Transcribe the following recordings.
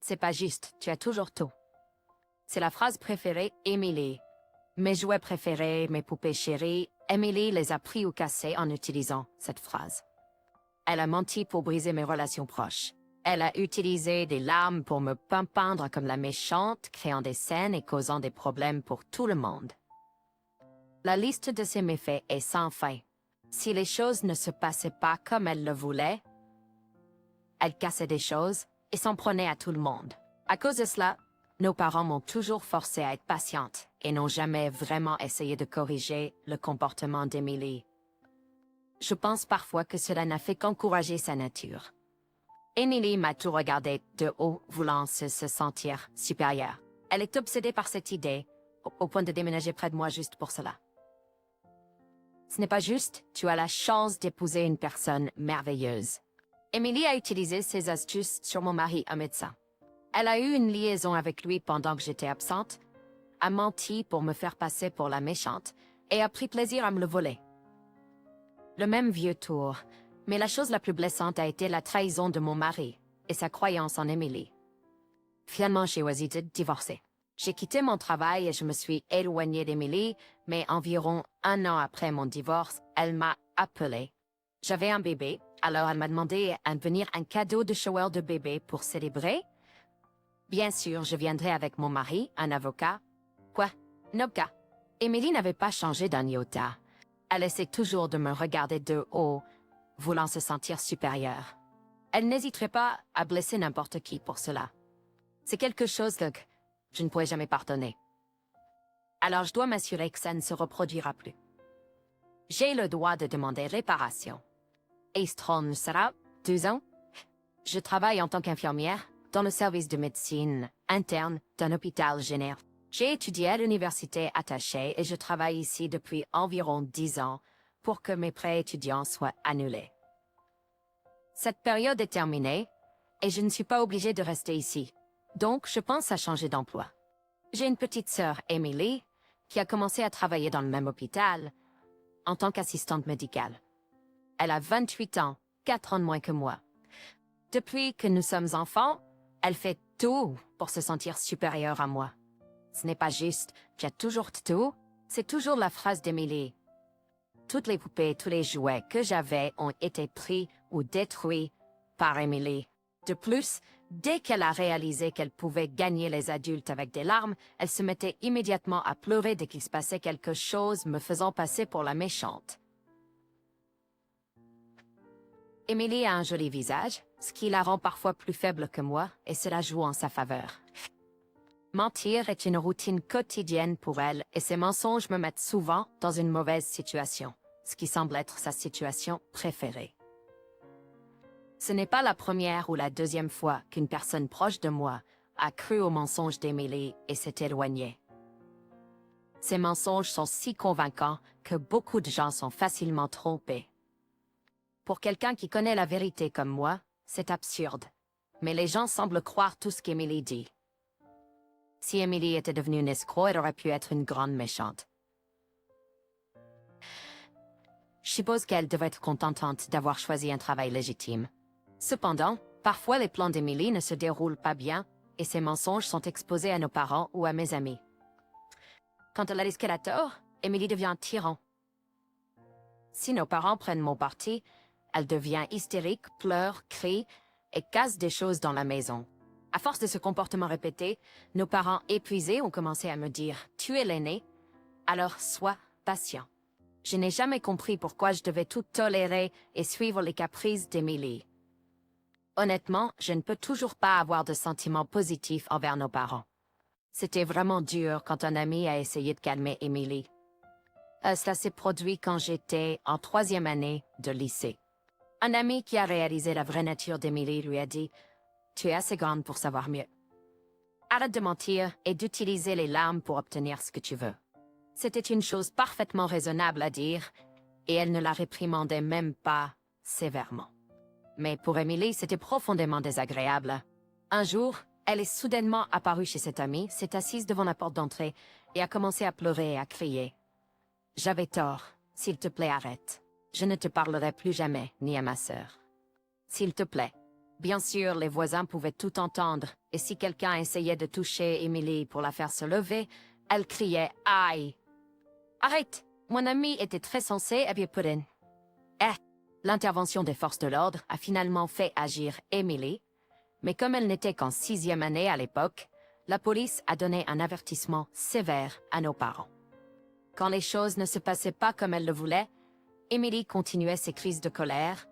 C'est pas juste, tu as toujours tout. C'est la phrase préférée, Emily. Mes jouets préférés, mes poupées chéries, Emily les a pris ou cassés en utilisant cette phrase. Elle a menti pour briser mes relations proches. Elle a utilisé des larmes pour me peindre comme la méchante, créant des scènes et causant des problèmes pour tout le monde. La liste de ses méfaits est sans fin. Si les choses ne se passaient pas comme elle le voulait, elle cassait des choses et s'en prenait à tout le monde. À cause de cela, nos parents m'ont toujours forcée à être patiente et n'ont jamais vraiment essayé de corriger le comportement d'Emily. Je pense parfois que cela n'a fait qu'encourager sa nature. Emily m'a tout regardé de haut, voulant se sentir supérieure. Elle est obsédée par cette idée, au point de déménager près de moi juste pour cela. Ce n'est pas juste, tu as la chance d'épouser une personne merveilleuse. Emily a utilisé ses astuces sur mon mari, un médecin. Elle a eu une liaison avec lui pendant que j'étais absente, a menti pour me faire passer pour la méchante et a pris plaisir à me le voler. Le même vieux tour, mais la chose la plus blessante a été la trahison de mon mari et sa croyance en Emily. Finalement, j'ai choisi de divorcer. J'ai quitté mon travail et je me suis éloignée d'Emily, mais environ 1 an après mon divorce, elle m'a appelée. J'avais un bébé, alors elle m'a demandé à venir un cadeau de shower de bébé pour célébrer. Bien sûr, je viendrai avec mon mari, un avocat. Quoi? Nobka. Emily n'avait pas changé d'un iota. Elle essaie toujours de me regarder de haut, voulant se sentir supérieure. Elle n'hésiterait pas à blesser n'importe qui pour cela. C'est quelque chose que je ne pourrai jamais pardonner. Alors je dois m'assurer que ça ne se reproduira plus. J'ai le droit de demander réparation. Eastron sera 2 ans. Je travaille en tant qu'infirmière dans le service de médecine interne d'un hôpital général. J'ai étudié à l'université attachée et je travaille ici depuis environ 10 ans pour que mes prêts étudiants soient annulés. Cette période est terminée et je ne suis pas obligée de rester ici. Donc, je pense à changer d'emploi. J'ai une petite sœur, Emily, qui a commencé à travailler dans le même hôpital en tant qu'assistante médicale. Elle a 28 ans, 4 ans de moins que moi. Depuis que nous sommes enfants, elle fait tout pour se sentir supérieure à moi. Ce n'est pas juste, tu as toujours tout, c'est toujours la phrase d'Emily. Toutes les poupées, tous les jouets que j'avais ont été pris ou détruits par Emily. De plus, dès qu'elle a réalisé qu'elle pouvait gagner les adultes avec des larmes, elle se mettait immédiatement à pleurer dès qu'il se passait quelque chose, me faisant passer pour la méchante. Emily a un joli visage, ce qui la rend parfois plus faible que moi, et cela joue en sa faveur. Mentir est une routine quotidienne pour elle, et ses mensonges me mettent souvent dans une mauvaise situation, ce qui semble être sa situation préférée. Ce n'est pas la première ou la deuxième fois qu'une personne proche de moi a cru aux mensonges d'Emily et s'est éloignée. Ces mensonges sont si convaincants que beaucoup de gens sont facilement trompés. Pour quelqu'un qui connaît la vérité comme moi, c'est absurde, mais les gens semblent croire tout ce qu'Emily dit. Si Emily était devenue une escroc, elle aurait pu être une grande méchante. Je suppose qu'elle devrait être contente d'avoir choisi un travail légitime. Cependant, parfois les plans d'Emily ne se déroulent pas bien et ses mensonges sont exposés à nos parents ou à mes amis. Quand elle a risqué la tort, Emily devient un tyran. Si nos parents prennent mon parti, elle devient hystérique, pleure, crie et casse des choses dans la maison. À force de ce comportement répété, nos parents épuisés ont commencé à me dire « Tu es l'aîné, alors sois patient ». Je n'ai jamais compris pourquoi je devais tout tolérer et suivre les caprices d'Emily. Honnêtement, je ne peux toujours pas avoir de sentiments positifs envers nos parents. C'était vraiment dur quand un ami a essayé de calmer Emily. Cela s'est produit quand j'étais en 3e année de lycée. Un ami qui a réalisé la vraie nature d'Emily lui a dit « Tu es assez grande pour savoir mieux. Arrête de mentir et d'utiliser les larmes pour obtenir ce que tu veux. » C'était une chose parfaitement raisonnable à dire, et elle ne la réprimandait même pas sévèrement. Mais pour Emily, c'était profondément désagréable. Un jour, elle est soudainement apparue chez cette amie, s'est assise devant la porte d'entrée et a commencé à pleurer et à crier. « J'avais tort. S'il te plaît, arrête. Je ne te parlerai plus jamais, ni à ma sœur. S'il te plaît. » Bien sûr, les voisins pouvaient tout entendre, et si quelqu'un essayait de toucher Emily pour la faire se lever, elle criait « Aïe !» Arrête! Mon ami était très sensé et bien purin. L'intervention des forces de l'ordre a finalement fait agir Emily, mais comme elle n'était qu'en 6e année à l'époque, la police a donné un avertissement sévère à nos parents. Quand les choses ne se passaient pas comme elle le voulait, Emily continuait ses crises de colère,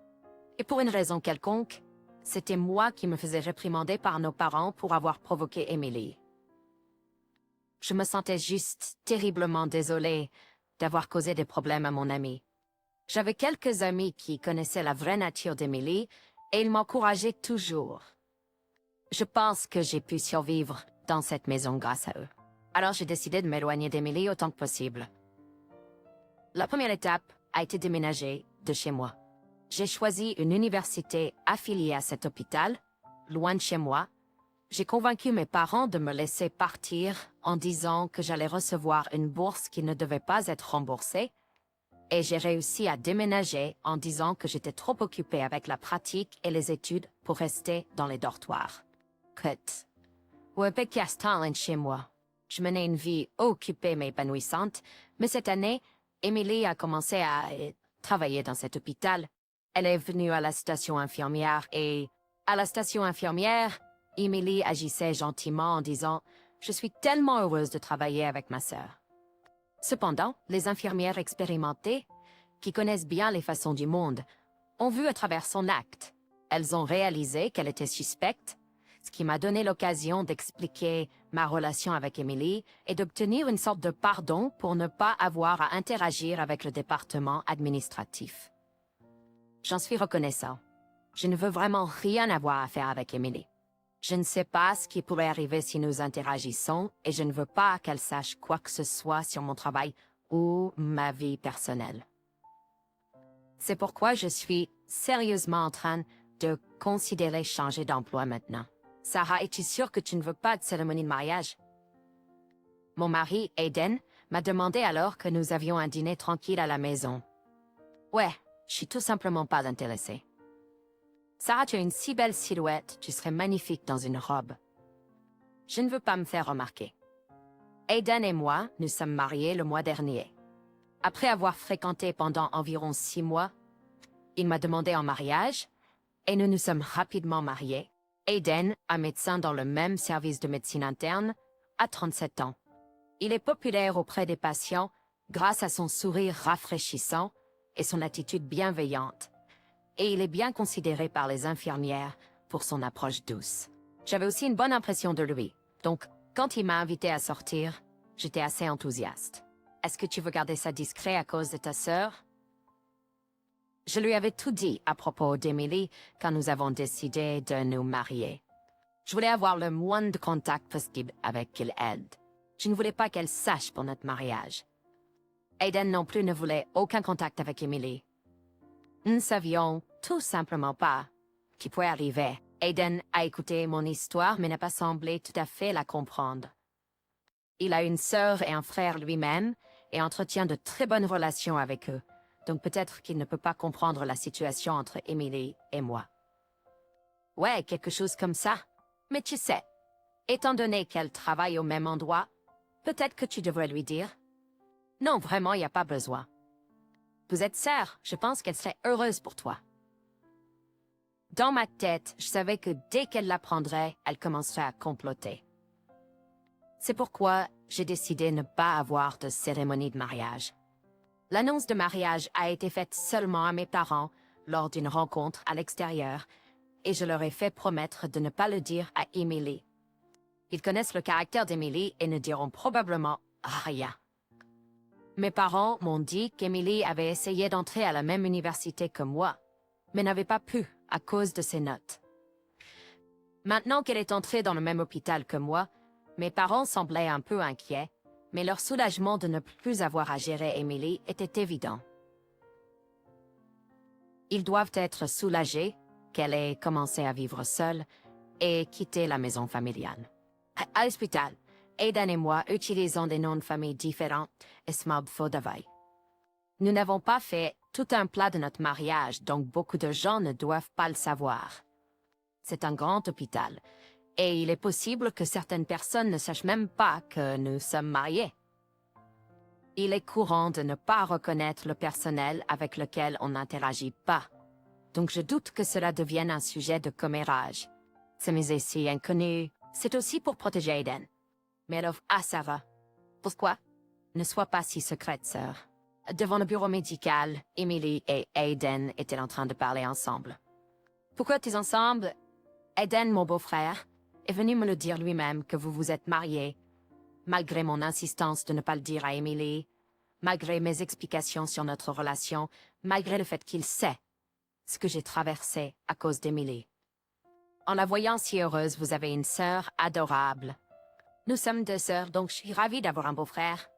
et pour une raison quelconque, c'était moi qui me faisais réprimander par nos parents pour avoir provoqué Emily. Je me sentais juste terriblement désolée d'avoir causé des problèmes à mon amie. J'avais quelques amis qui connaissaient la vraie nature d'Emily et ils m'encourageaient toujours. Je pense que j'ai pu survivre dans cette maison grâce à eux. Alors j'ai décidé de m'éloigner d'Emily autant que possible. La première étape a été déménager de chez moi. J'ai choisi une université affiliée à cet hôpital, loin de chez moi. J'ai convaincu mes parents de me laisser partir en disant que j'allais recevoir une bourse qui ne devait pas être remboursée. Et j'ai réussi à déménager en disant que j'étais trop occupée avec la pratique et les études pour rester dans les dortoirs. Chez moi. Je menais une vie occupée mais épanouissante, mais cette année, Emily a commencé à travailler dans cet hôpital. Elle est venue à la station infirmière et, à la station infirmière, Emily agissait gentiment en disant « Je suis tellement heureuse de travailler avec ma sœur ». Cependant, les infirmières expérimentées, qui connaissent bien les façons du monde, ont vu à travers son acte. Elles ont réalisé qu'elle était suspecte, ce qui m'a donné l'occasion d'expliquer ma relation avec Emily et d'obtenir une sorte de pardon pour ne pas avoir à interagir avec le département administratif. J'en suis reconnaissant. Je ne veux vraiment rien avoir à faire avec Emily. Je ne sais pas ce qui pourrait arriver si nous interagissons et je ne veux pas qu'elle sache quoi que ce soit sur mon travail ou ma vie personnelle. C'est pourquoi je suis sérieusement en train de considérer changer d'emploi maintenant. Sarah, es-tu sûre que tu ne veux pas de cérémonie de mariage? Mon mari, Aiden, m'a demandé alors que nous avions un dîner tranquille à la maison. Ouais, je suis tout simplement pas intéressée. Sarah, tu as une si belle silhouette, tu serais magnifique dans une robe. Je ne veux pas me faire remarquer. Aiden et moi, nous sommes mariés le mois dernier. Après avoir fréquenté pendant environ 6 mois, il m'a demandé en mariage, et nous nous sommes rapidement mariés. Aiden, un médecin dans le même service de médecine interne, a 37 ans. Il est populaire auprès des patients grâce à son sourire rafraîchissant et son attitude bienveillante. Et il est bien considéré par les infirmières pour son approche douce. J'avais aussi une bonne impression de lui, donc quand il m'a invité à sortir, j'étais assez enthousiaste. Est-ce que tu veux garder ça discret à cause de ta sœur? Je lui avais tout dit à propos d'Emily quand nous avons décidé de nous marier. Je voulais avoir le moins de contact possible avec elle. Je ne voulais pas qu'elle sache pour notre mariage. Aiden non plus ne voulait aucun contact avec Emily. Nous ne savions tout simplement pas ce qui pouvait arriver. Aiden a écouté mon histoire mais n'a pas semblé tout à fait la comprendre. Il a une sœur et un frère lui-même et entretient de très bonnes relations avec eux. Donc peut-être qu'il ne peut pas comprendre la situation entre Emily et moi. Ouais, quelque chose comme ça. Mais tu sais, étant donné qu'elle travaille au même endroit, peut-être que tu devrais lui dire. Non, vraiment, il n'y a pas besoin. Vous êtes sœurs, je pense qu'elle serait heureuse pour toi. Dans ma tête, je savais que dès qu'elle l'apprendrait, elle commencerait à comploter. C'est pourquoi j'ai décidé de ne pas avoir de cérémonie de mariage. L'annonce de mariage a été faite seulement à mes parents lors d'une rencontre à l'extérieur et je leur ai fait promettre de ne pas le dire à Emily. Ils connaissent le caractère d'Emily et ne diront probablement rien. Mes parents m'ont dit qu'Emily avait essayé d'entrer à la même université que moi, mais n'avait pas pu à cause de ses notes. Maintenant qu'elle est entrée dans le même hôpital que moi, mes parents semblaient un peu inquiets, mais leur soulagement de ne plus avoir à gérer Emily était évident. Ils doivent être soulagés qu'elle ait commencé à vivre seule et quitter la maison familiale. À l'hôpital, Aiden et moi utilisons des noms de famille différents et Smab Fodavai. Nous n'avons pas fait tout un plat de notre mariage, donc beaucoup de gens ne doivent pas le savoir. C'est un grand hôpital. Et il est possible que certaines personnes ne sachent même pas que nous sommes mariés. Il est courant de ne pas reconnaître le personnel avec lequel on n'interagit pas. Donc je doute que cela devienne un sujet de commérage. Ce musée si inconnu, c'est aussi pour protéger Aiden. Mais elle offre à Sarah. Pourquoi? Ne sois pas si secrète, sœur. Devant le bureau médical, Emily et Aiden étaient en train de parler ensemble. Pourquoi tu es ensemble? Aiden, mon beau-frère, est venu me le dire lui-même que vous vous êtes mariés, malgré mon insistance de ne pas le dire à Emily, malgré mes explications sur notre relation, malgré le fait qu'il sait ce que j'ai traversé à cause d'Emily. En la voyant si heureuse, vous avez une sœur adorable. Nous sommes deux sœurs, donc je suis ravie d'avoir un beau-frère.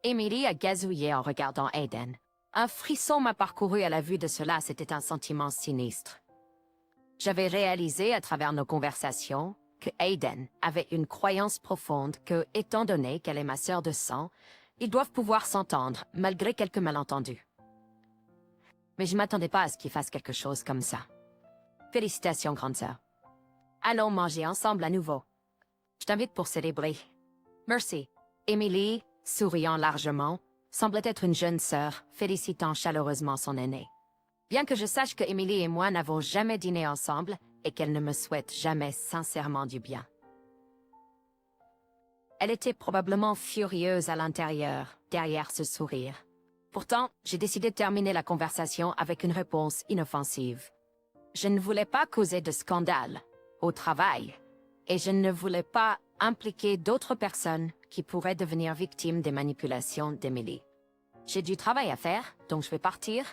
Emily a gazouillé en regardant Aiden. Un frisson m'a parcouru à la vue de cela, c'était un sentiment sinistre. J'avais réalisé à travers nos conversations que Aiden avait une croyance profonde que, étant donné qu'elle est ma sœur de sang, ils doivent pouvoir s'entendre, malgré quelques malentendus. Mais je ne m'attendais pas à ce qu'il fasse quelque chose comme ça. Félicitations, grande sœur. Allons manger ensemble à nouveau. Je t'invite pour célébrer. Merci. Emily, souriant largement, semblait être une jeune sœur, félicitant chaleureusement son aînée. Bien que je sache que Emily et moi n'avons jamais dîné ensemble et qu'elle ne me souhaite jamais sincèrement du bien. Elle était probablement furieuse à l'intérieur, derrière ce sourire. Pourtant, j'ai décidé de terminer la conversation avec une réponse inoffensive. Je ne voulais pas causer de scandale au travail, et je ne voulais pas impliquer d'autres personnes qui pourraient devenir victimes des manipulations d'Emily. J'ai du travail à faire, donc je vais partir.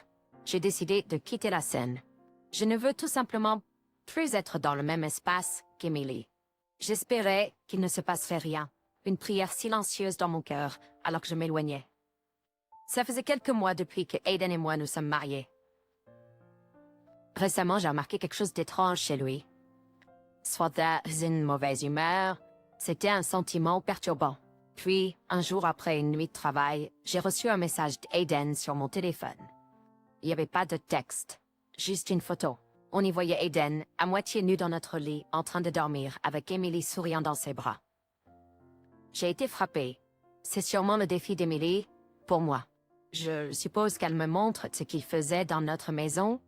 J'ai décidé de quitter la scène. Je ne veux tout simplement plus être dans le même espace qu'Emily. J'espérais qu'il ne se passerait rien, une prière silencieuse dans mon cœur alors que je m'éloignais. Ça faisait quelques mois depuis que Aiden et moi nous sommes mariés. Récemment, j'ai remarqué quelque chose d'étrange chez lui. Soit dans une mauvaise humeur, c'était un sentiment perturbant. Puis, un jour après une nuit de travail, j'ai reçu un message d'Aiden sur mon téléphone. Il n'y avait pas de texte, juste une photo. On y voyait Aiden, à moitié nu dans notre lit, en train de dormir, avec Emily souriant dans ses bras. J'ai été frappée. C'est sûrement le défi d'Emily, pour moi. Je suppose qu'elle me montre ce qu'il faisait dans notre maison,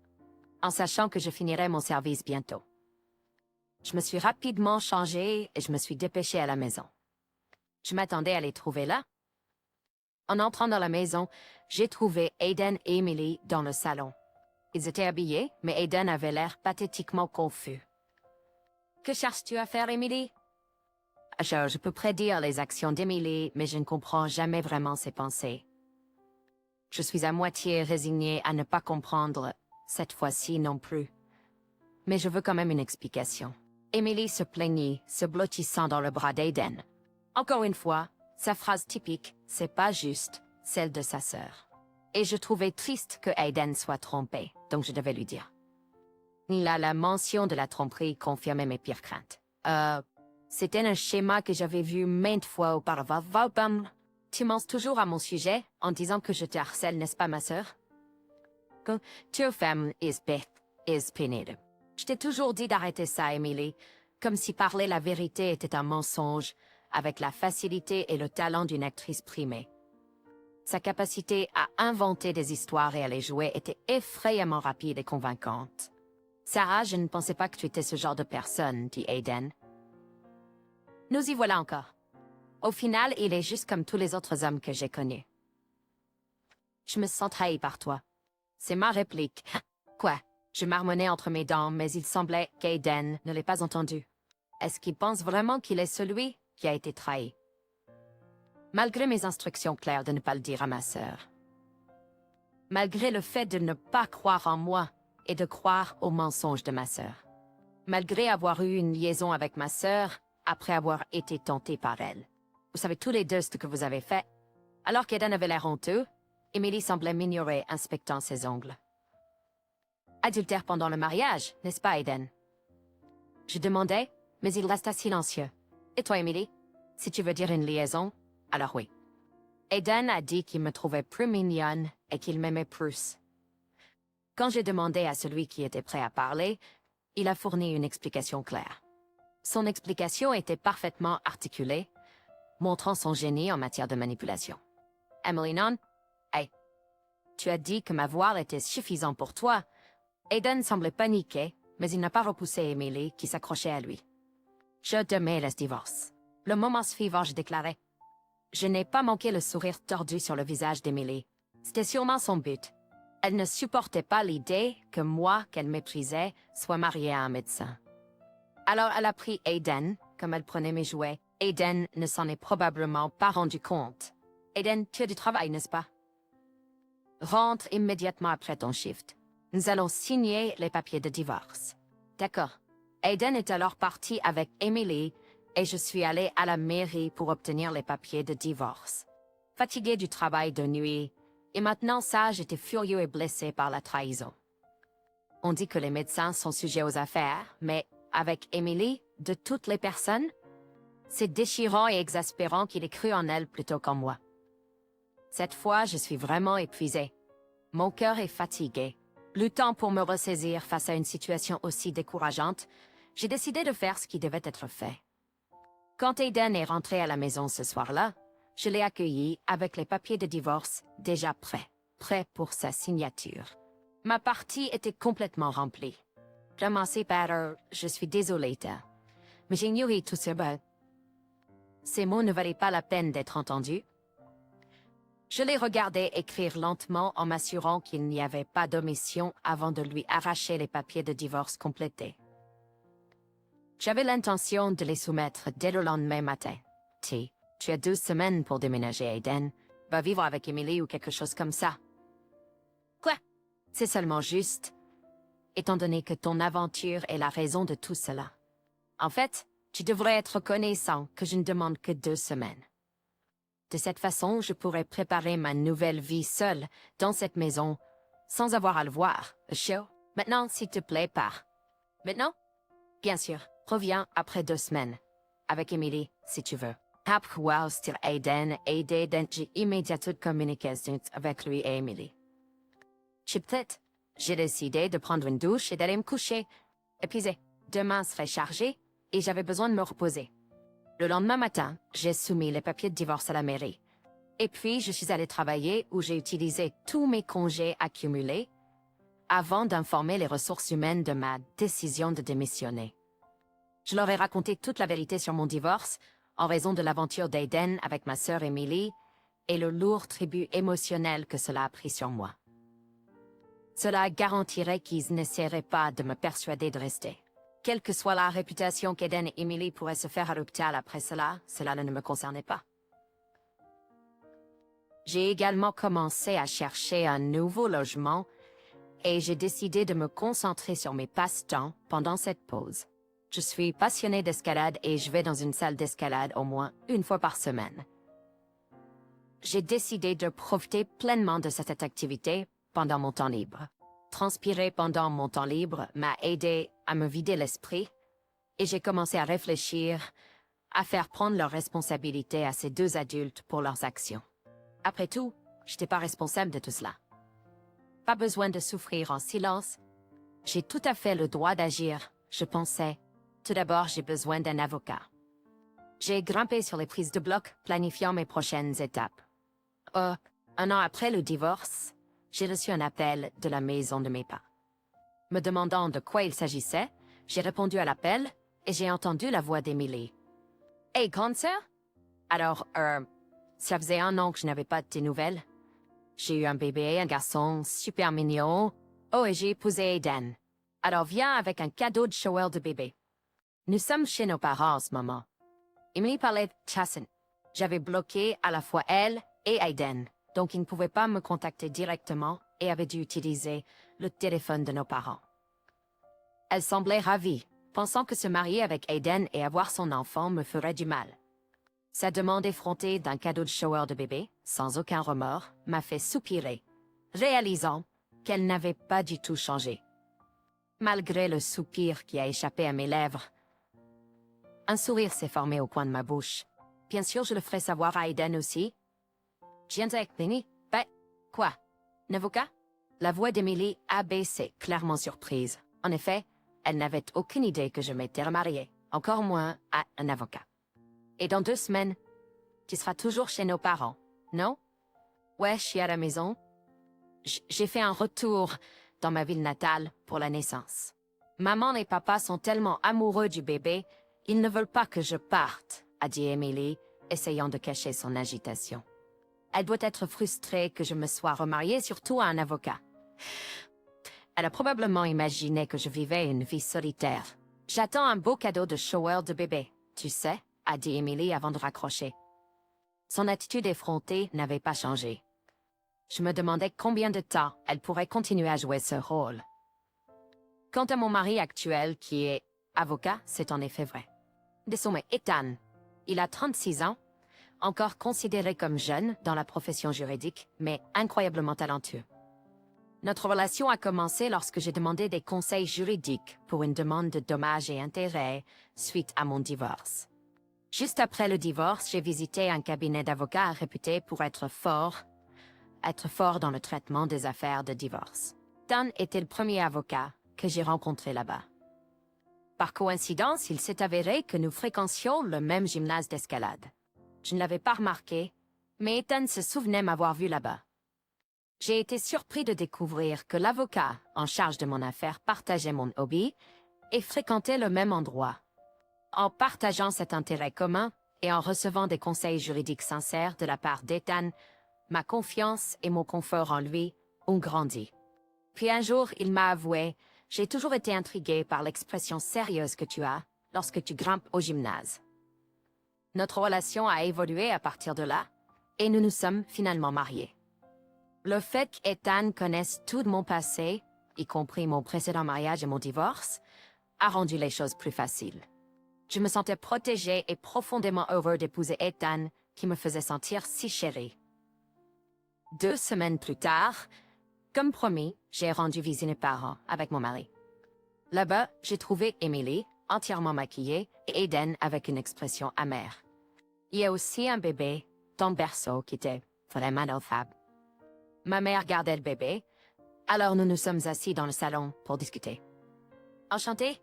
en sachant que je finirais mon service bientôt. Je me suis rapidement changée et je me suis dépêchée à la maison. Je m'attendais à les trouver là. En entrant dans la maison, j'ai trouvé Aiden et Emily dans le salon. Ils étaient habillés, mais Aiden avait l'air pathétiquement confus. « Que cherches-tu à faire, Emily? » Je peux prédire les actions d'Emily, mais je ne comprends jamais vraiment ses pensées. Je suis à moitié résignée à ne pas comprendre, cette fois-ci non plus. Mais je veux quand même une explication. Emily se plaignit, se blottissant dans le bras d'Aiden. Encore une fois, sa phrase typique, c'est pas juste, celle de sa sœur. Et je trouvais triste que Aiden soit trompé, donc je devais lui dire. Là, la mention de la tromperie confirmait mes pires craintes. C'était un schéma que j'avais vu maintes fois auparavant. Tu mens toujours à mon sujet en disant que je te harcèle, n'est-ce pas, ma sœur? Your femme is pénible. Je t'ai toujours dit d'arrêter ça, Emily, comme si parler la vérité était un mensonge, avec la facilité et le talent d'une actrice primée. Sa capacité à inventer des histoires et à les jouer était effrayamment rapide et convaincante. Sarah, je ne pensais pas que tu étais ce genre de personne, dit Aiden. Nous y voilà encore. Au final, il est juste comme tous les autres hommes que j'ai connus. Je me sens trahi par toi. C'est ma réplique. Quoi? Je marmonnais entre mes dents, mais il semblait qu'Aiden ne l'ait pas entendu. Est-ce qu'il pense vraiment qu'il est celui qui a été trahi? Malgré mes instructions claires de ne pas le dire à ma sœur. Malgré le fait de ne pas croire en moi et de croire aux mensonges de ma sœur. Malgré avoir eu une liaison avec ma sœur après avoir été tenté par elle. Vous savez tous les deux ce que vous avez fait. Alors qu'Aiden avait l'air honteux, Emily semblait m'ignorer, inspectant ses ongles. Adultère pendant le mariage, n'est-ce pas, Aiden? Je demandais, mais il resta silencieux. Et toi, Emily? Si tu veux dire une liaison, alors oui. Aiden a dit qu'il me trouvait plus mignonne et qu'il m'aimait plus. Quand j'ai demandé à celui qui était prêt à parler, il a fourni une explication claire. Son explication était parfaitement articulée, montrant son génie en matière de manipulation. Emily non? Hey, tu as dit que ma voix était suffisante pour toi. Aiden semblait paniquer, mais il n'a pas repoussé Emily qui s'accrochait à lui. Je demande le divorce. Le moment suivant, je déclarais. Je n'ai pas manqué le sourire tordu sur le visage d'Emily. C'était sûrement son but. Elle ne supportait pas l'idée que moi, qu'elle méprisait, soit mariée à un médecin. Alors elle a pris Aiden, comme elle prenait mes jouets. Aiden ne s'en est probablement pas rendu compte. Aiden, tu as du travail, n'est-ce pas? Rentre immédiatement après ton shift. Nous allons signer les papiers de divorce. D'accord. Aiden est alors parti avec Emily et je suis allée à la mairie pour obtenir les papiers de divorce. Fatigué du travail de nuit, et maintenant Sage était furieux et blessé par la trahison. On dit que les médecins sont sujets aux affaires, mais avec Emily, de toutes les personnes, c'est déchirant et exaspérant qu'il ait cru en elle plutôt qu'en moi. Cette fois, je suis vraiment épuisée. Mon cœur est fatigué. Luttant pour me ressaisir face à une situation aussi décourageante, j'ai décidé de faire ce qui devait être fait. Quand Aiden est rentré à la maison ce soir-là, je l'ai accueilli avec les papiers de divorce déjà prêts pour sa signature. Ma partie était complètement remplie. Commencé par « Je suis désolée, mais j'ignorais tout ce bas. » Ces mots ne valaient pas la peine d'être entendus. Je l'ai regardé écrire lentement en m'assurant qu'il n'y avait pas d'omission avant de lui arracher les papiers de divorce complétés. J'avais l'intention de les soumettre dès le lendemain matin. Tu as 12 semaines pour déménager, Aiden. Va vivre avec Emily ou quelque chose comme ça. Quoi? C'est seulement juste, étant donné que ton aventure est la raison de tout cela. En fait, tu devrais être reconnaissant que je ne demande que 2 semaines. De cette façon, je pourrais préparer ma nouvelle vie seule, dans cette maison, sans avoir à le voir. Show. Maintenant, s'il te plaît, pars. Maintenant? Bien sûr, reviens après 2 semaines. Avec Emily, si tu veux. Après style Aiden, j'ai immédiatement communiqué avec lui et Emily. J'ai décidé de prendre une douche et d'aller me coucher. Épuisé. Demain serait chargé et j'avais besoin de me reposer. Le lendemain matin, j'ai soumis les papiers de divorce à la mairie. Et puis, je suis allée travailler où j'ai utilisé tous mes congés accumulés avant d'informer les ressources humaines de ma décision de démissionner. Je leur ai raconté toute la vérité sur mon divorce en raison de l'aventure d'Aiden avec ma sœur Emily et le lourd tribut émotionnel que cela a pris sur moi. Cela garantirait qu'ils n'essaieraient pas de me persuader de rester. Quelle que soit la réputation qu'Aiden et Emily pourraient se faire à l'hôpital après cela, cela ne me concernait pas. J'ai également commencé à chercher un nouveau logement et j'ai décidé de me concentrer sur mes passe-temps pendant cette pause. Je suis passionnée d'escalade et je vais dans une salle d'escalade au moins une fois par semaine. J'ai décidé de profiter pleinement de cette activité pendant mon temps libre. Transpirer pendant mon temps libre m'a aidé à me vider l'esprit et j'ai commencé à réfléchir, à faire prendre leurs responsabilités à ces 2 adultes pour leurs actions. Après tout, je n'étais pas responsable de tout cela. Pas besoin de souffrir en silence. J'ai tout à fait le droit d'agir, je pensais. Tout d'abord, j'ai besoin d'un avocat. J'ai grimpé sur les prises de bloc, planifiant mes prochaines étapes. 1 an après le divorce, j'ai reçu un appel de la maison de mes parents. Me demandant de quoi il s'agissait, j'ai répondu à l'appel et j'ai entendu la voix d'Emily. « Hey, grande sœur? Alors, ça faisait 1 an que je n'avais pas de tes nouvelles. J'ai eu un bébé, un garçon super mignon. Oh, et j'ai épousé Aiden. Alors viens avec un cadeau de shower de bébé. Nous sommes chez nos parents en ce moment. » Emily parlait de Chasson. J'avais bloqué à la fois elle et Aiden, donc ils ne pouvaient pas me contacter directement et avaient dû utiliser le téléphone de nos parents. Elle semblait ravie, pensant que se marier avec Aiden et avoir son enfant me ferait du mal. Sa demande effrontée d'un cadeau de shower de bébé, sans aucun remords, m'a fait soupirer, réalisant qu'elle n'avait pas du tout changé. Malgré le soupir qui a échappé à mes lèvres, un sourire s'est formé au coin de ma bouche. Bien sûr, je le ferai savoir à Aiden aussi. Viens avec Benny? Ben, quoi? Un avocat? La voix d'Emily a baissé, clairement surprise. En effet, Elle n'avait aucune idée que je m'étais remariée, encore moins à un avocat. Et dans 2 semaines, tu seras toujours chez nos parents, non? Ouais, je suis à la maison. J'ai fait un retour dans ma ville natale pour la naissance. Maman et papa sont tellement amoureux du bébé, ils ne veulent pas que je parte, a dit Emily, essayant de cacher son agitation. Elle doit être frustrée que je me sois remariée, surtout à un avocat. Elle a probablement imaginé que je vivais une vie solitaire. J'attends un beau cadeau de shower de bébé, tu sais, a dit Emily avant de raccrocher. Son attitude effrontée n'avait pas changé. Je me demandais combien de temps elle pourrait continuer à jouer ce rôle. Quant à mon mari actuel, qui est avocat, c'est en effet vrai. Désormais, Ethan, il a 36 ans, encore considéré comme jeune dans la profession juridique, mais incroyablement talentueux. Notre relation a commencé lorsque j'ai demandé des conseils juridiques pour une demande de dommages et intérêts suite à mon divorce. Juste après le divorce, j'ai visité un cabinet d'avocats réputé pour être fort dans le traitement des affaires de divorce. Dan était le premier avocat que j'ai rencontré là-bas. Par coïncidence, il s'est avéré que nous fréquentions le même gymnase d'escalade. Je ne l'avais pas remarqué, mais Ethan se souvenait m'avoir vu là-bas. J'ai été surpris de découvrir que l'avocat en charge de mon affaire partageait mon hobby et fréquentait le même endroit. En partageant cet intérêt commun et en recevant des conseils juridiques sincères de la part d'Ethan, ma confiance et mon confort en lui ont grandi. Puis un jour, il m'a avoué, j'ai toujours été intriguée par l'expression sérieuse que tu as lorsque tu grimpes au gymnase. Notre relation a évolué à partir de là, et nous nous sommes finalement mariés. Le fait qu'Ethan connaisse tout de mon passé, y compris mon précédent mariage et mon divorce, a rendu les choses plus faciles. Je me sentais protégée et profondément heureux d'épouser Ethan, qui me faisait sentir si chérie. 2 semaines plus tard, comme promis, j'ai rendu visite mes parents avec mon mari. Là-bas, j'ai trouvé Emily, entièrement maquillée, et Eden avec une expression amère. Il y a aussi un bébé, dans le berceau, qui était vraiment adorable. Ma mère gardait le bébé, alors nous nous sommes assis dans le salon pour discuter. Enchantée,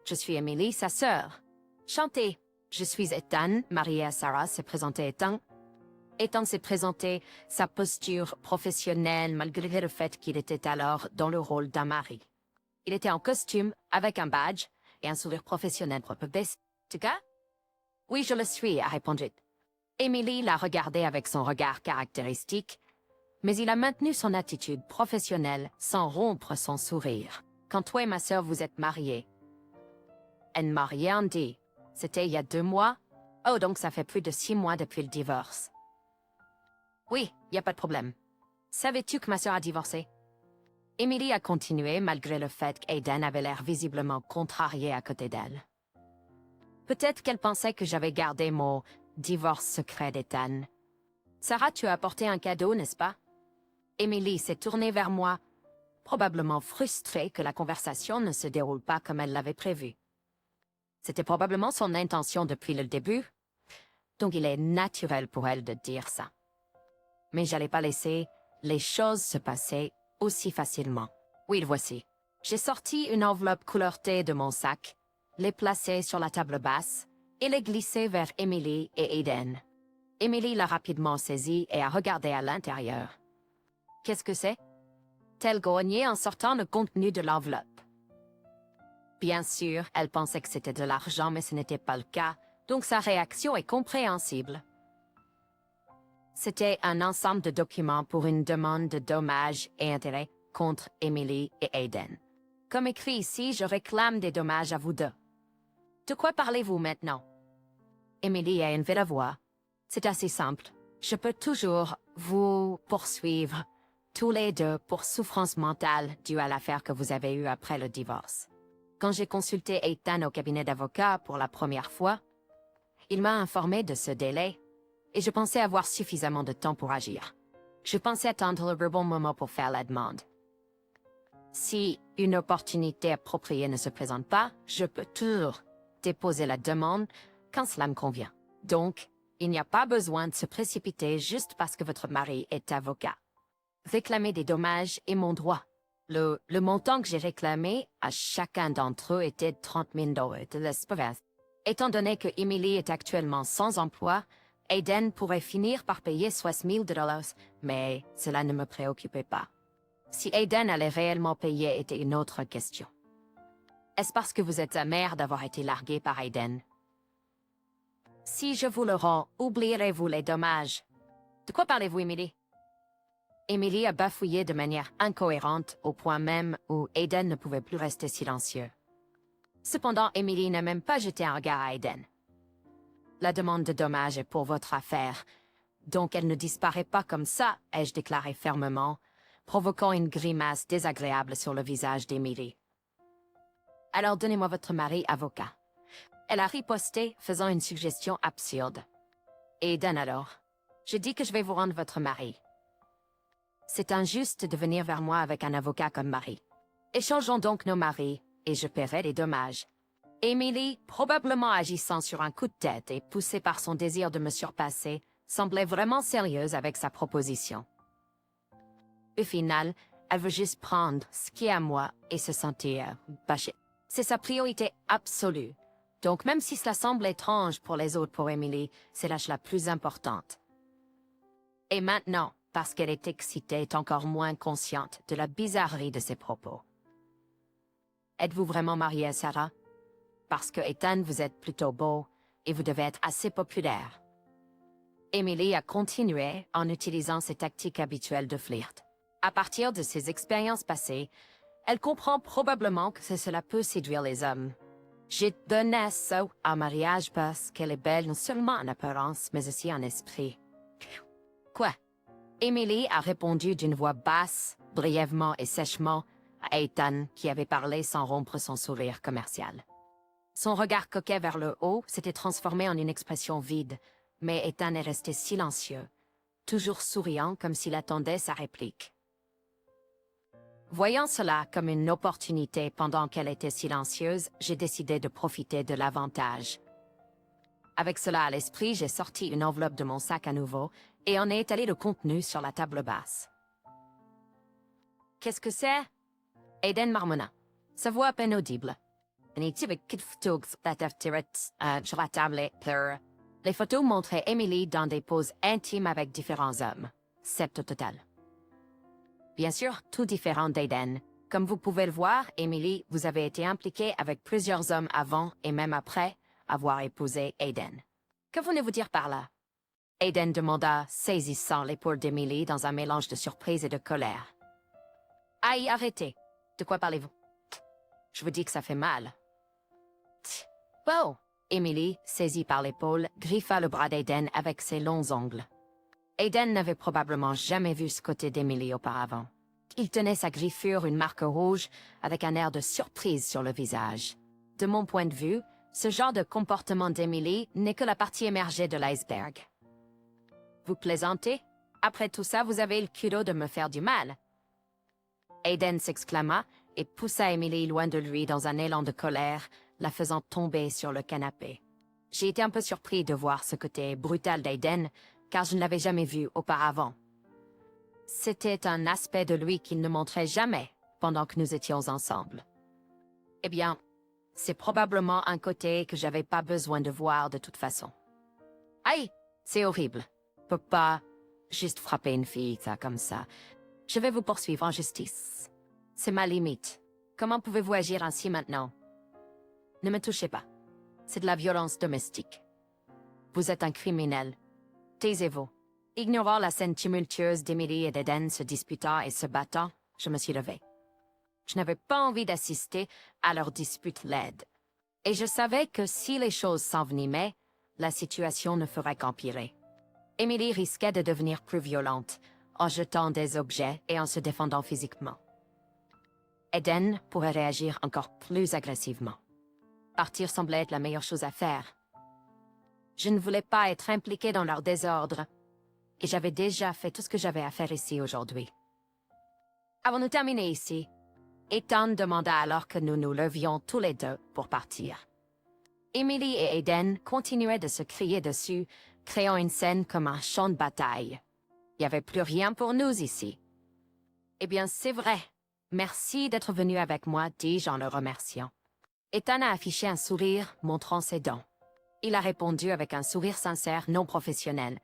je suis Emily, sa sœur. Chantée, je suis Ethan, mariée à Sarah, s'est présenté Ethan. Ethan s'est présenté sa posture professionnelle malgré le fait qu'il était alors dans le rôle d'un mari. Il était en costume, avec un badge et un sourire professionnel propre. En tout cas? Oui, je le suis, a répondu. Emily l'a regardé avec son regard caractéristique, mais il a maintenu son attitude professionnelle sans rompre son sourire. Quand toi et ma sœur vous êtes mariés, elle ne m'a rien dit. C'était il y a 2 mois. Oh, donc ça fait plus de 6 mois depuis le divorce. Oui, il n'y a pas de problème. Savais-tu que ma sœur a divorcé? Emily a continué malgré le fait qu'Aiden avait l'air visiblement contrarié à côté d'elle. Peut-être qu'elle pensait que j'avais gardé mon divorce secret d'Ethan. Sarah, tu as apporté un cadeau, n'est-ce pas? Emily s'est tournée vers moi, probablement frustrée que la conversation ne se déroule pas comme elle l'avait prévu. C'était probablement son intention depuis le début, donc il est naturel pour elle de dire ça. Mais j'allais pas laisser les choses se passer aussi facilement. Oui, le voici. J'ai sorti une enveloppe couleur thé de mon sac, l'ai placée sur la table basse et l'ai glissée vers Emily et Eden. Emily l'a rapidement saisie et a regardé à l'intérieur. Qu'est-ce que c'est? Tel grogné en sortant le contenu de l'enveloppe. Bien sûr, elle pensait que c'était de l'argent, mais ce n'était pas le cas, donc sa réaction est compréhensible. C'était un ensemble de documents pour une demande de dommages et intérêts contre Emily et Aiden. Comme écrit ici, je réclame des dommages à vous deux. De quoi parlez-vous maintenant? Emily a élevé la voix. C'est assez simple. Je peux toujours vous poursuivre, tous les deux, pour souffrance mentale due à l'affaire que vous avez eue après le divorce. Quand j'ai consulté Ethan au cabinet d'avocat pour la première fois, il m'a informé de ce délai, et je pensais avoir suffisamment de temps pour agir. Je pensais attendre le bon moment pour faire la demande. Si une opportunité appropriée ne se présente pas, je peux toujours déposer la demande quand cela me convient. Donc, il n'y a pas besoin de se précipiter juste parce que votre mari est avocat. Réclamer des dommages est mon droit. Le montant que j'ai réclamé à chacun d'entre eux était 30 000 dollars de l'espèce. Étant donné que Emily est actuellement sans emploi, Aiden pourrait finir par payer 60 000 dollars, mais cela ne me préoccupait pas. Si Aiden allait réellement payer était une autre question. Est-ce parce que vous êtes amère d'avoir été larguée par Aiden? Si je vous le rends, oublierez-vous les dommages? De quoi parlez-vous, Emily? Emily a bafouillé de manière incohérente au point même où Aiden ne pouvait plus rester silencieux. Cependant, Emily n'a même pas jeté un regard à Aiden. La demande de dommages est pour votre affaire, donc elle ne disparaît pas comme ça, ai-je déclaré fermement, provoquant une grimace désagréable sur le visage d'Emily. Alors donnez-moi votre mari avocat. Elle a riposté, faisant une suggestion absurde. Aiden alors, je dis que je vais vous rendre votre mari. C'est injuste de venir vers moi avec un avocat comme mari. Échangeons donc nos maris, et je paierai les dommages. Emily, probablement agissant sur un coup de tête et poussée par son désir de me surpasser, semblait vraiment sérieuse avec sa proposition. Au final, elle veut juste prendre ce qui est à moi et se sentir bâchée. C'est sa priorité absolue. Donc même si cela semble étrange pour les autres pour Emily, c'est la plus importante. Et maintenant, parce qu'elle est excitée, est encore moins consciente de la bizarrerie de ses propos. Êtes-vous vraiment mariée à Sarah? Parce que Ethan, vous êtes plutôt beau et vous devez être assez populaire. Emily a continué en utilisant ses tactiques habituelles de flirt. À partir de ses expériences passées, elle comprend probablement que cela peut séduire les hommes. J'ai donné ça en mariage parce qu'elle est belle non seulement en apparence, mais aussi en esprit. Quoi? Emily a répondu d'une voix basse, brièvement et sèchement, à Ethan, qui avait parlé sans rompre son sourire commercial. Son regard coquet vers le haut s'était transformé en une expression vide, mais Ethan est resté silencieux, toujours souriant comme s'il attendait sa réplique. Voyant cela comme une opportunité pendant qu'elle était silencieuse, j'ai décidé de profiter de l'avantage. Avec cela à l'esprit, j'ai sorti une enveloppe de mon sac à nouveau et en ai étalé le contenu sur la table basse. Qu'est-ce que c'est? Aiden marmonna, sa voix à peine audible. Sur la table et pleure. Les photos montraient Emily dans des poses intimes avec différents hommes. 7 au total. Bien sûr, tout différent d'Aiden. Comme vous pouvez le voir, Emily, vous avez été impliquée avec plusieurs hommes avant et même après avoir épousé Aiden. Que voulez-vous dire par là? Aiden demanda, saisissant l'épaule d'Emily dans un mélange de surprise et de colère. Aïe, arrêtez. De quoi parlez-vous? Je vous dis que ça fait mal. Wow! Emily, saisie par l'épaule, griffa le bras d'Aiden avec ses longs ongles. Aiden n'avait probablement jamais vu ce côté d'Emily auparavant. Il tenait sa griffure une marque rouge avec un air de surprise sur le visage. De mon point de vue, ce genre de comportement d'Emily n'est que la partie émergée de l'iceberg. Vous plaisantez? Après tout ça, vous avez le culot de me faire du mal. Aiden s'exclama et poussa Emily loin de lui dans un élan de colère, la faisant tomber sur le canapé. J'ai été un peu surpris de voir ce côté brutal d'Aiden, car je ne l'avais jamais vu auparavant. C'était un aspect de lui qu'il ne montrait jamais pendant que nous étions ensemble. Eh bien, c'est probablement un côté que j'avais pas besoin de voir de toute façon. Aïe, c'est horrible. Je peux pas juste frapper une fille, ça, comme ça. Je vais vous poursuivre en justice. C'est ma limite. Comment pouvez-vous agir ainsi maintenant? Ne me touchez pas. C'est de la violence domestique. Vous êtes un criminel. Taisez-vous. Ignorant la scène tumultueuse d'Emily et d'Aiden se disputant et se battant, je me suis levée. Je n'avais pas envie d'assister à leur dispute laide. Et je savais que si les choses s'envenimaient, la situation ne ferait qu'empirer. Emily risquait de devenir plus violente, en jetant des objets et en se défendant physiquement. Aiden pourrait réagir encore plus agressivement. Partir semblait être la meilleure chose à faire. Je ne voulais pas être impliquée dans leur désordre, et j'avais déjà fait tout ce que j'avais à faire ici aujourd'hui. Avons-nous terminé ici? Ethan demanda alors que nous nous levions tous les deux pour partir. Emily et Aiden continuaient de se crier dessus, créant une scène comme un champ de bataille. Il n'y avait plus rien pour nous ici. Eh bien, c'est vrai. Merci d'être venu avec moi, dis-je en le remerciant. Ethan a affiché un sourire, montrant ses dents. Il a répondu avec un sourire sincère, non professionnel.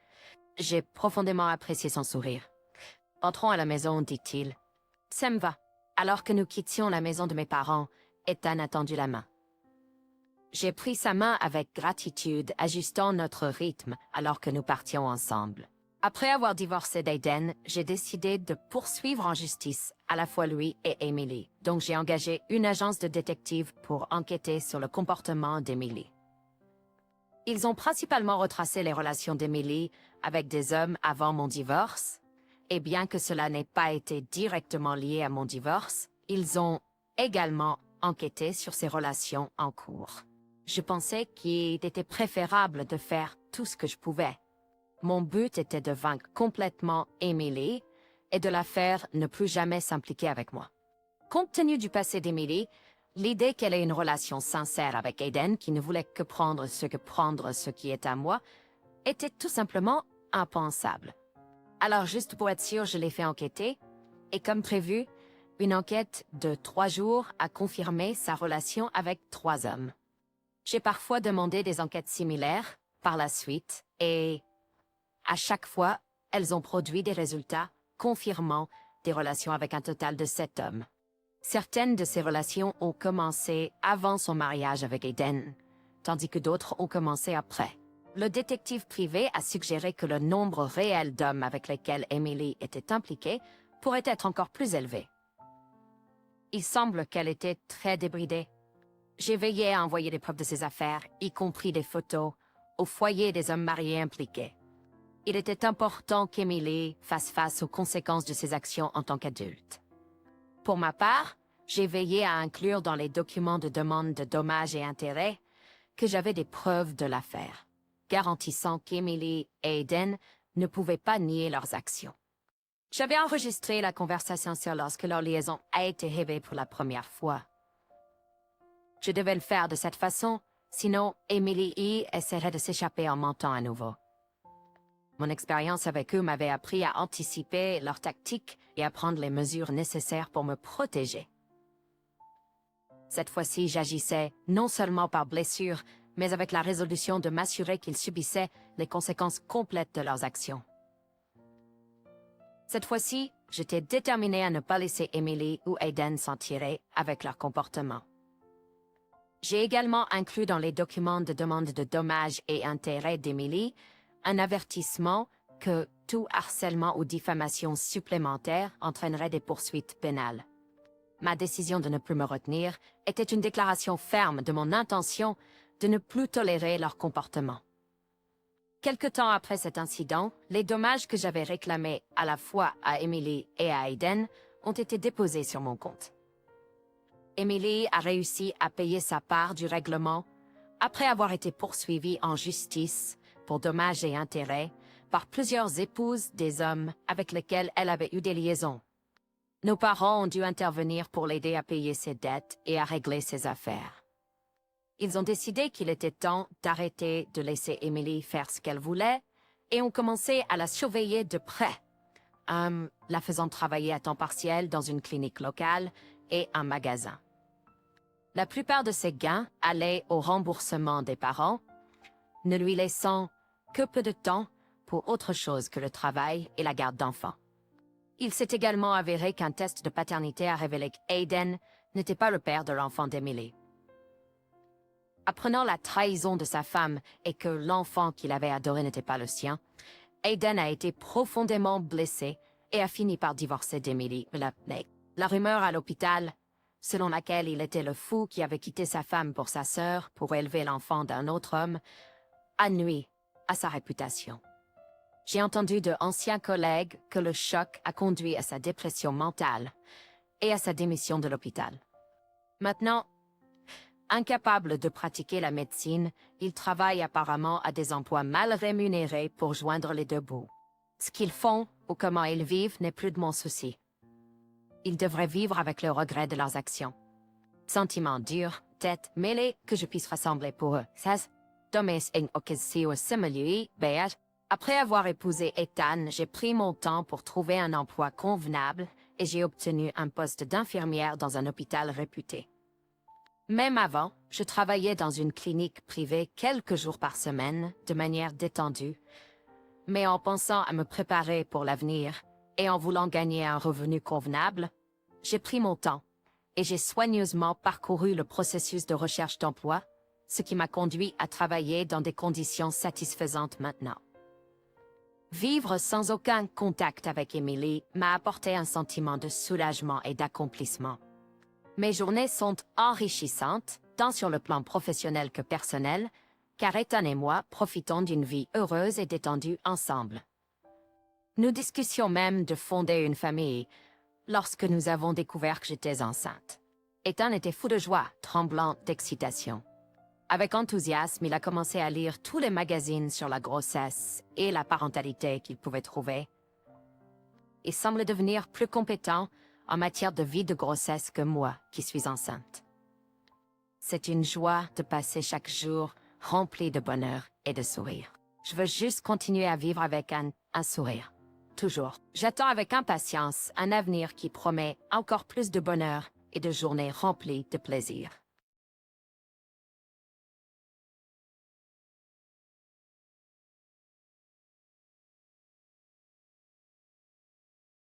J'ai profondément apprécié son sourire. Entrons à la maison, dit-il. Ça me va. Alors que nous quittions la maison de mes parents, Ethan a tendu la main. J'ai pris sa main avec gratitude, ajustant notre rythme alors que nous partions ensemble. Après avoir divorcé d'Aiden, j'ai décidé de poursuivre en justice à la fois lui et Emily. Donc j'ai engagé une agence de détectives pour enquêter sur le comportement d'Emily. Ils ont principalement retracé les relations d'Emily avec des hommes avant mon divorce, et bien que cela n'ait pas été directement lié à mon divorce, ils ont également enquêté sur ses relations en cours. Je pensais qu'il était préférable de faire tout ce que je pouvais. Mon but était de vaincre complètement Emily et de la faire ne plus jamais s'impliquer avec moi. Compte tenu du passé d'Emily, l'idée qu'elle ait une relation sincère avec Aiden qui ne voulait que prendre ce qui est à moi était tout simplement impensable. Alors juste pour être sûr, je l'ai fait enquêter et comme prévu, une enquête de 3 jours a confirmé sa relation avec 3 hommes. J'ai parfois demandé des enquêtes similaires par la suite et à chaque fois, elles ont produit des résultats confirmant des relations avec un total de 7 hommes. Certaines de ces relations ont commencé avant son mariage avec Aiden, tandis que d'autres ont commencé après. Le détective privé a suggéré que le nombre réel d'hommes avec lesquels Emily était impliquée pourrait être encore plus élevé. Il semble qu'elle était très débridée. J'ai veillé à envoyer des preuves de ses affaires, y compris des photos, au foyer des hommes mariés impliqués. Il était important qu'Emily fasse face aux conséquences de ses actions en tant qu'adulte. Pour ma part, j'ai veillé à inclure dans les documents de demande de dommages et intérêts que j'avais des preuves de l'affaire, garantissant qu'Emily et Aiden ne pouvaient pas nier leurs actions. J'avais enregistré la conversation sur lorsque leur liaison a été révélée pour la première fois. Je devais le faire de cette façon, sinon Emily essaierait de s'échapper en mentant à nouveau. Mon expérience avec eux m'avait appris à anticiper leurs tactiques et à prendre les mesures nécessaires pour me protéger. Cette fois-ci, j'agissais non seulement par blessure, mais avec la résolution de m'assurer qu'ils subissaient les conséquences complètes de leurs actions. Cette fois-ci, j'étais déterminée à ne pas laisser Emily ou Aiden s'en tirer avec leur comportement. J'ai également inclus dans les documents de demande de dommages et intérêts d'Emily un avertissement que tout harcèlement ou diffamation supplémentaire entraînerait des poursuites pénales. Ma décision de ne plus me retenir était une déclaration ferme de mon intention de ne plus tolérer leur comportement. Quelque temps après cet incident, les dommages que j'avais réclamés à la fois à Emily et à Aiden ont été déposés sur mon compte. Emily a réussi à payer sa part du règlement après avoir été poursuivie en justice pour dommages et intérêts par plusieurs épouses des hommes avec lesquels elle avait eu des liaisons. Nos parents ont dû intervenir pour l'aider à payer ses dettes et à régler ses affaires. Ils ont décidé qu'il était temps d'arrêter de laisser Emily faire ce qu'elle voulait et ont commencé à la surveiller de près, la faisant travailler à temps partiel dans une clinique locale et un magasin. La plupart de ses gains allaient au remboursement des parents, ne lui laissant que peu de temps pour autre chose que le travail et la garde d'enfants. Il s'est également avéré qu'un test de paternité a révélé qu'Aiden n'était pas le père de l'enfant d'Emily. Apprenant la trahison de sa femme et que l'enfant qu'il avait adoré n'était pas le sien, Aiden a été profondément blessé et a fini par divorcer d'Emily. La rumeur à l'hôpital, selon laquelle il était le fou qui avait quitté sa femme pour sa sœur pour élever l'enfant d'un autre homme, a nui à sa réputation. J'ai entendu de anciens collègues que le choc a conduit à sa dépression mentale et à sa démission de l'hôpital. Maintenant, incapable de pratiquer la médecine, il travaille apparemment à des emplois mal rémunérés pour joindre les deux bouts. Ce qu'ils font ou comment ils vivent n'est plus de mon souci. Ils devraient vivre avec le regret de leurs actions. Sentiments durs, tête mêlée que je puisse rassembler pour eux. Après avoir épousé Ethan, j'ai pris mon temps pour trouver un emploi convenable et j'ai obtenu un poste d'infirmière dans un hôpital réputé. Même avant, je travaillais dans une clinique privée quelques jours par semaine, de manière détendue, mais en pensant à me préparer pour l'avenir et en voulant gagner un revenu convenable, j'ai pris mon temps et j'ai soigneusement parcouru le processus de recherche d'emploi, ce qui m'a conduit à travailler dans des conditions satisfaisantes maintenant. Vivre sans aucun contact avec Emily m'a apporté un sentiment de soulagement et d'accomplissement. Mes journées sont enrichissantes, tant sur le plan professionnel que personnel, car Ethan et moi profitons d'une vie heureuse et détendue ensemble. Nous discutions même de fonder une famille lorsque nous avons découvert que j'étais enceinte. Ethan était fou de joie, tremblant d'excitation. Avec enthousiasme, il a commencé à lire tous les magazines sur la grossesse et la parentalité qu'il pouvait trouver. Il semble devenir plus compétent en matière de vie de grossesse que moi, qui suis enceinte. C'est une joie de passer chaque jour rempli de bonheur et de sourire. Je veux juste continuer à vivre avec un sourire. Toujours. J'attends avec impatience un avenir qui promet encore plus de bonheur et de journées remplies de plaisir.